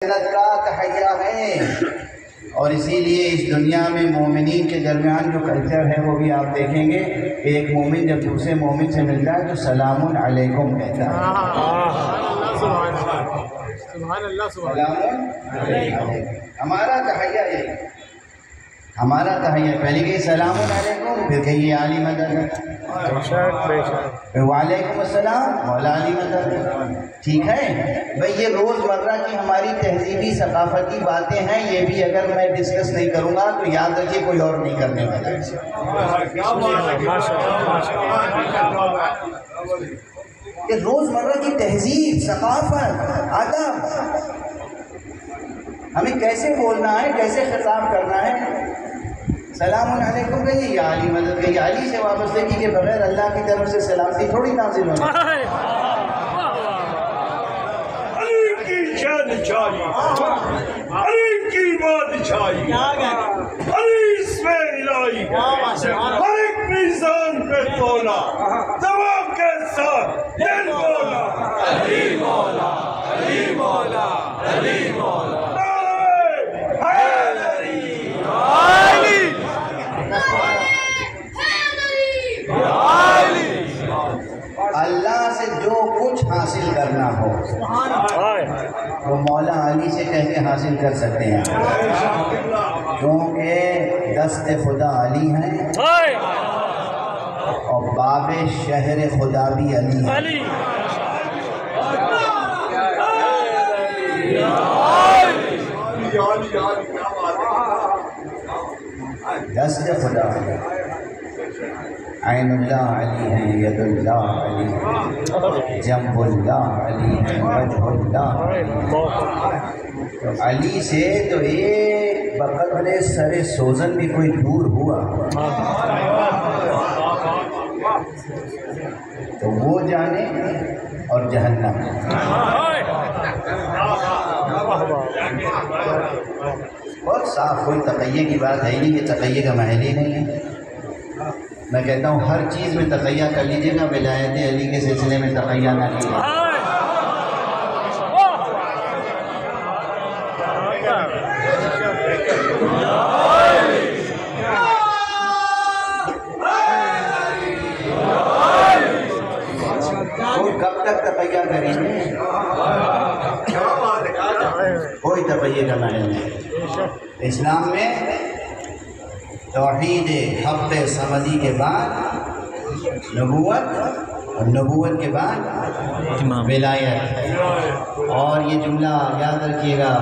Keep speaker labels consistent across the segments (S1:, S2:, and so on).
S1: جنت کا تحیہ ہے، اور اسی لیے اس دنیا میں مومنین کے درمیان جو کلچر ہے وہ بھی آپ دیکھیں گے کہ ایک مومن جب دوسرے مومن سے ملتا ہے تو سلام علیکم کہتا ہے۔ سلام علیکم ہمارا تحیہ ہے، ہمارا تحیہ پہلے کہ سلام علیکم، پھر کہیے علی مدد، پھر وعلیکم السلام مولا علی مدد۔ ٹھیک ہے بھئی، یہ روز مرہ کی ہماری تہذیبی ثقافتی باتیں ہیں، یہ بھی اگر میں ڈسکس نہیں کروں گا تو یاد رکھیے کوئی اور نہیں کرنے والا۔ یہ روز مرہ کی تہذیب، ثقافت، ادب، ہمیں کیسے بولنا ہے، کیسے خطاب کرنا ہے۔ سلام علیکم کہیے یا علی مدد کہیے، علی سے وابستگی کے بغیر اللہ کی طرف سے سلامتی تھوڑی نازل ہونا۔
S2: علی کی شادشاہی، علی کی بادشاہی، علی اس میں الہی، ہر ایک میزان پہ تولا، تمام کے ساتھ دل مولا، علی مولا، علی مولا، علی مولا،
S1: اللہ سے جو کچھ حاصل کرنا ہو وہ مولا علی سے کہہ کے حاصل کر سکتے ہیں، کیونکہ دست خدا علی ہیں اور باب شہر خدا بھی علی ہے۔ دست خدا عین اللہ علی ہیں، ید اللہ علی ہیں، جنب اللہ علی ہیں، وجہ اللہ علی۔ علی سے تو ایک بقدر سر سوزن بھی کوئی دور ہوا تو وہ جانے اور جہنم۔ بہت صاف، کوئی تقیہ کی بات ہے ہی نہیں، یہ تقیہ کا محل ہی نہیں ہے۔ میں کہتا ہوں ہر چیز میں تقیہ کر لیجیے گا، ولایت علی کے سلسلے میں تقیہ نہ کیجیے۔ کب تک تقیہ کریں گے؟ کوئی تقیہ کا محل نہیں۔ اسلام میں توحید حق صمدی کے بعد نبوت، اور نبوت کے بعد ولایت۔ اور یہ جملہ یاد رکھیے گا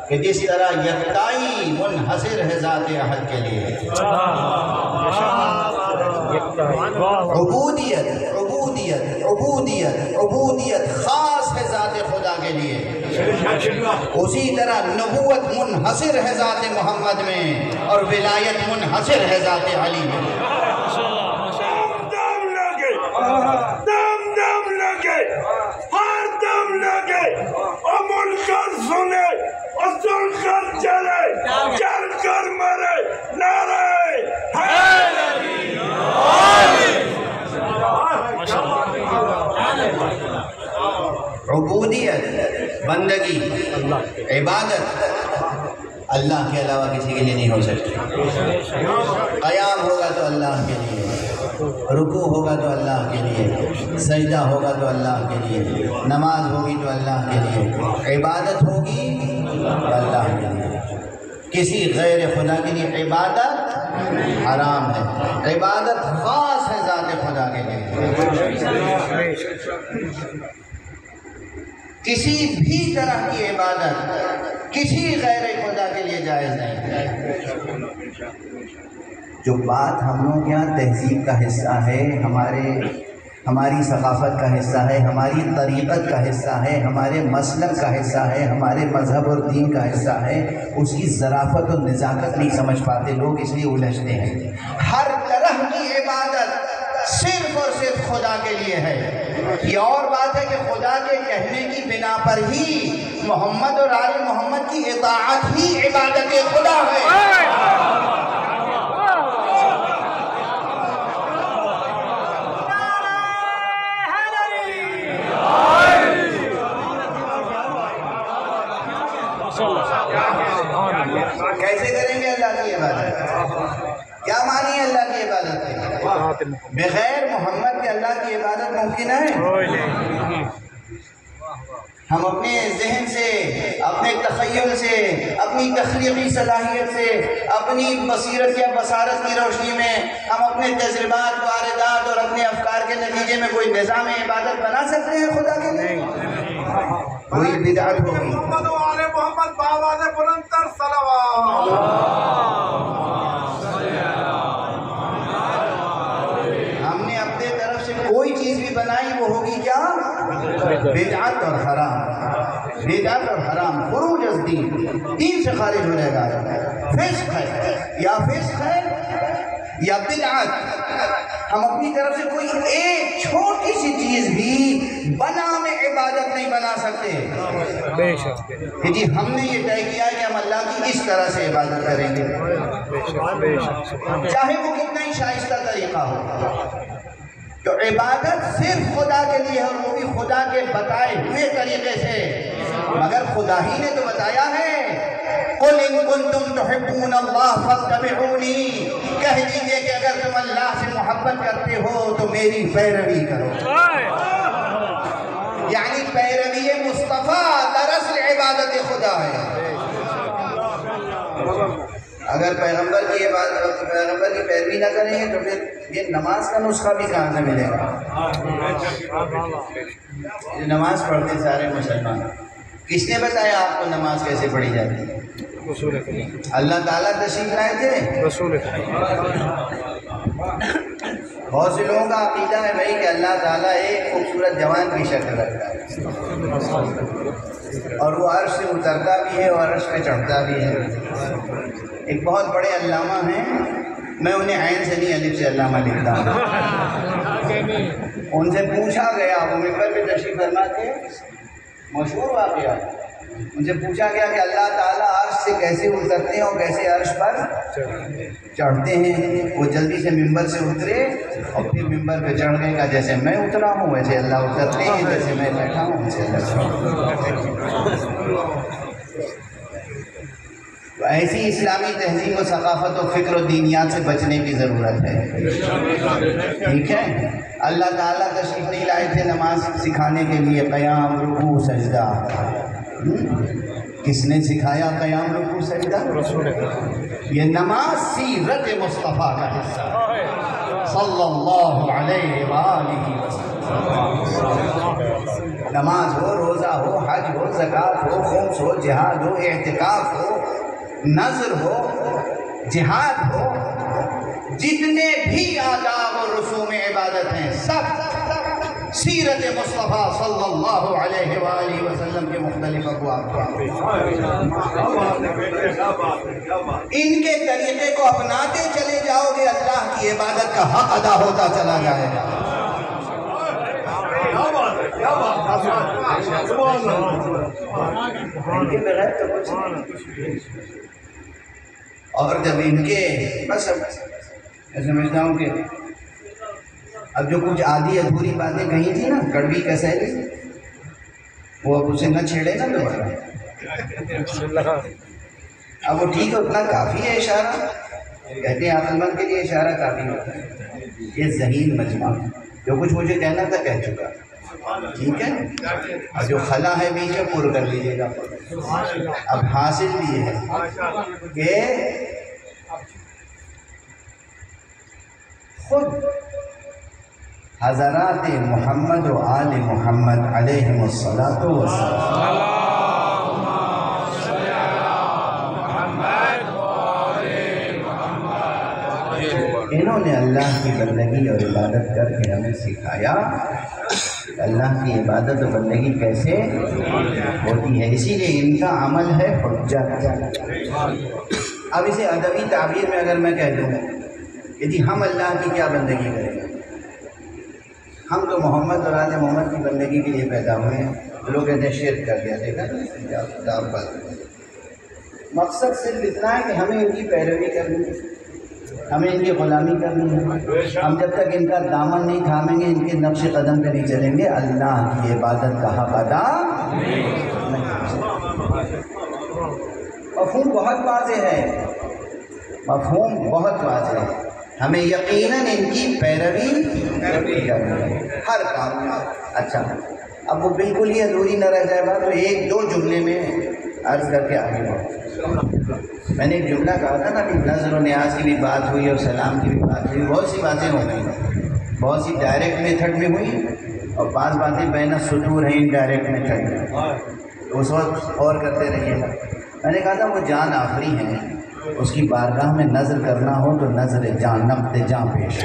S1: کہ جس طرح یکتائی منحصر ہے ذات احد کے لیے، عبودیت عبودیت عبودیت عبودیت خاص ہے ذات خدا کے لیے، اسی طرح نبوت منحصر ہے ذات محمد میں اور ولایت منحصر ہے ذات علی میں۔
S2: دم لگے، دم دم لگے، ہر دم لگے، اور مل کر سنے اور سن کر چلے، چل کر مرے، نعرہ حیدری،
S1: عبودیت بندگی عبادت اللہ کے علاوہ کسی کے لیے نہیں ہو سکتی۔ قیام ہوگا تو اللہ کے لیے، رکوع ہوگا تو اللہ کے لیے، سجدہ ہوگا تو اللہ کے لیے، نماز ہوگی تو اللہ کے لیے، عبادت ہوگی تو اللہ کے لیے۔ کسی غیر خدا کے لیے عبادت حرام ہے، عبادت خاص ہے ذات خدا کے لیے۔ کسی بھی طرح کی عبادت کسی غیر خدا کے لیے جائز نہیں۔ جو بات ہم لوگ یہاں تہذیب کا حصہ ہے، ہماری ثقافت کا حصہ ہے، ہماری طریقت کا حصہ ہے، ہمارے مسلک کا حصہ ہے، ہمارے مذہب اور دین کا حصہ ہے، اس کی ظرافت اور نزاکت نہیں سمجھ پاتے لوگ، اس لیے الجھتے ہیں۔ ہر طرح کی عبادت صرف اور صرف خدا کے لیے ہے۔ یہ اور بات ہے کہ خدا کے کہنے کی بنا پر ہی محمد اور آل محمد کی اطاعت ہی عبادت خدا ہے۔ کیسے کریں گے اللہ کی عبادت؟ کیا معنی ہے اللہ کی عبادت کے؟ بغیر محمد کے اللہ کی عبادت ممکن ہے؟ ہم اپنے ذہن سے، اپنے تخیل سے، اپنی تخلیقی صلاحیت سے، اپنی بصیرت یا بصارت کی روشنی میں ہم اپنے تجربات، واردات اور اپنے افکار کے نتیجے میں کوئی نظام عبادت بنا سکتے ہیں خدا کے لیے؟ کوئی بدعت ہوگی۔
S2: محمد و آل محمد بآواز بلندتر صلوات۔
S1: ہم نے اپنے طرف سے کوئی چیز بھی بنائی وہ ہوگی کیا؟ بدعت اور حرام۔ بدعت اور حرام، خروج از دین سے خارج ہو جائے گا۔ فسق ہے یا فسق ہے یا بدعت۔ ہم اپنی طرف سے کوئی ایک چھوٹی سی چیز بھی بنا میں عبادت نہیں بنا سکتے کہ جی ہم نے یہ طے کیا ہے کہ ہم اللہ کی اس طرح سے عبادت کریں گے، چاہے وہ کتنا ہی شائستہ طریقہ ہو۔ تو عبادت صرف خدا کے لیے ہے، اور وہ بھی خدا کے بتائے ہوئے طریقے سے، مگر خدا ہی نے تو بتایا ہے۔ قُلْ إِن كُنتُمْ تُحِبُّونَ اللَّهَ فَاتَّبِعُونِي، کہہ دیجئے کہ اگر تم اللہ سے محبت کرتے ہو تو میری پیروی کرو۔ یعنی پیروی مصطفیٰ دراصل عبادت خدا ہے۔ اگر پیغمبر کی عبادت، پیغمبر کی پیروی نہ کریں گے تو پھر یہ نماز کا نسخہ بھی کہاں سے ملے گا؟ یہ نماز پڑھتے سارے مسلمان، کس نے بتایا آپ کو نماز کیسے پڑھی جاتی ہے؟ اللہ تعالیٰ تشریف لائے تھے۔ بہت سے لوگوں کا عقیدہ ہے بھائی کہ اللہ تعالیٰ ایک خوبصورت جوان کی شکل رکھتا ہے، اور وہ عرش سے اترتا بھی ہے اور عرش پہ چڑھتا بھی ہے۔ ایک بہت بڑے علامہ ہیں، میں انہیں عین سے نہیں الف سے علامہ لکھتا ہوں۔ ان سے پوچھا گیا، وہ ممبر پہ تشریف فرما تھے، مشہور واقعہ، ان سے پوچھا گیا کہ اللہ تعالیٰ عرش سے کیسے اترتے ہیں اور کیسے عرش پر چڑھتے ہیں؟ وہ جلدی سے ممبر سے اترے اور پھر ممبر پہ چڑھ گئے، کہا جیسے میں اترا ہوں ویسے اللہ اترتے ہیں، جیسے میں بیٹھا ہوں ویسے اللہ۔ تو ایسی اسلامی تہذیب و ثقافت و فکر و دینیات سے بچنے کی ضرورت ہے، ٹھیک ہے؟ اللہ تعالیٰ تشریف نہیں لائے تھے نماز سکھانے کے لیے، قیام، رکوع، سجدہ۔ کس نے سکھایا قیام، رکوع، سجدہ؟ یہ نماز سیرت مصطفیٰ کا حصہ ہے صلی اللہ علیہ وآلہ وسلم۔ نماز ہو، روزہ ہو، حج ہو، زکوٰۃ ہو، خمس ہو، جہاد ہو، اعتکاف ہو، نذر ہو، جہاد ہو، جتنے بھی آداب و رسوم عبادت ہیں سب سیرت مصطفیٰ صلی اللہ علیہ وآلہ وسلم کے مختلف ابواب۔ ان کے طریقے کو اپناتے چلے جاؤ گے، اللہ کی عبادت کا حق ادا ہوتا چلا جائے گا۔ ان کے بغیر تو کچھ نہیں۔ اور جب ان کے بس میں سمجھتا ہوں کہ اب جو کچھ آدھی ادھوری باتیں کہی تھی نا، کڑوی کسیلی، وہ اب اسے نہ چھیڑے نا دوبارہ۔ اب وہ ٹھیک ہے، اتنا کافی ہے اشارہ، کہتے ہیں عقل مند کے لیے اشارہ کافی ہوتا ہے۔ یہ ذہین مجمع جو کچھ مجھے کہنا تھا کہہ چکا، ٹھیک ہے؟ اور جو خلا ہے بیچ میں پور کر لیجیے گا۔ اب حاصل بھی یہ ہے کہ خود حضرات محمد و آل محمد علیہم الصلاۃ والسلام انہوں نے اللہ کی بندگی اور عبادت کر کے ہمیں سکھایا کہ اللہ کی عبادت و بندگی کیسے ہوتی ہے۔ اسی لیے ان کا عمل ہے حجت۔ اب اسے ادبی تعبیر میں اگر میں کہہ دوں کہ جی ہم اللہ کی کیا بندگی کریں گے، ہم تو محمد اور آل محمد کی بندگی کے لیے پیدا ہوئے ہیں، لوگ کہتے ہیں شرک کر دیا، دیکھا مقصد صرف اتنا ہے کہ ہمیں ان کی پیروی کرنی ہے، ہمیں ان کی غلامی کرنی ہے۔ ہم جب تک ان کا دامن نہیں تھامیں گے، ان کے نقش قدم پہ نہیں چلیں گے، اللہ کی عبادت کا حق ادا نہیں۔ مفہوم بہت واضح ہے، مفہوم بہت واضح ہے، ہمیں یقیناً ان کی پیروی کرنی ہے ہر کام میں۔ اچھا، اب وہ بالکل ہی ادھوری نہ رہ جائے بات، تو ایک دو جملے میں عرض کر کے آگے بڑھوں۔ میں نے ایک جملہ کہا تھا نا کہ نظر و نیاز کی بھی بات ہوئی اور سلام کی بھی بات ہوئی، بہت سی باتیں ہو گئی، بہت سی ڈائریکٹ میتھڈ میں ہوئی اور بعض باتیں بین السطور ہیں انڈائریکٹ میتھڈ میں، تو اس وقت اور کرتے رہیے گا۔ میں نے کہا تھا وہ جان آخری ہیں، اس کی بارگاہ میں نظر کرنا ہو تو نظر جان نقد جان پیش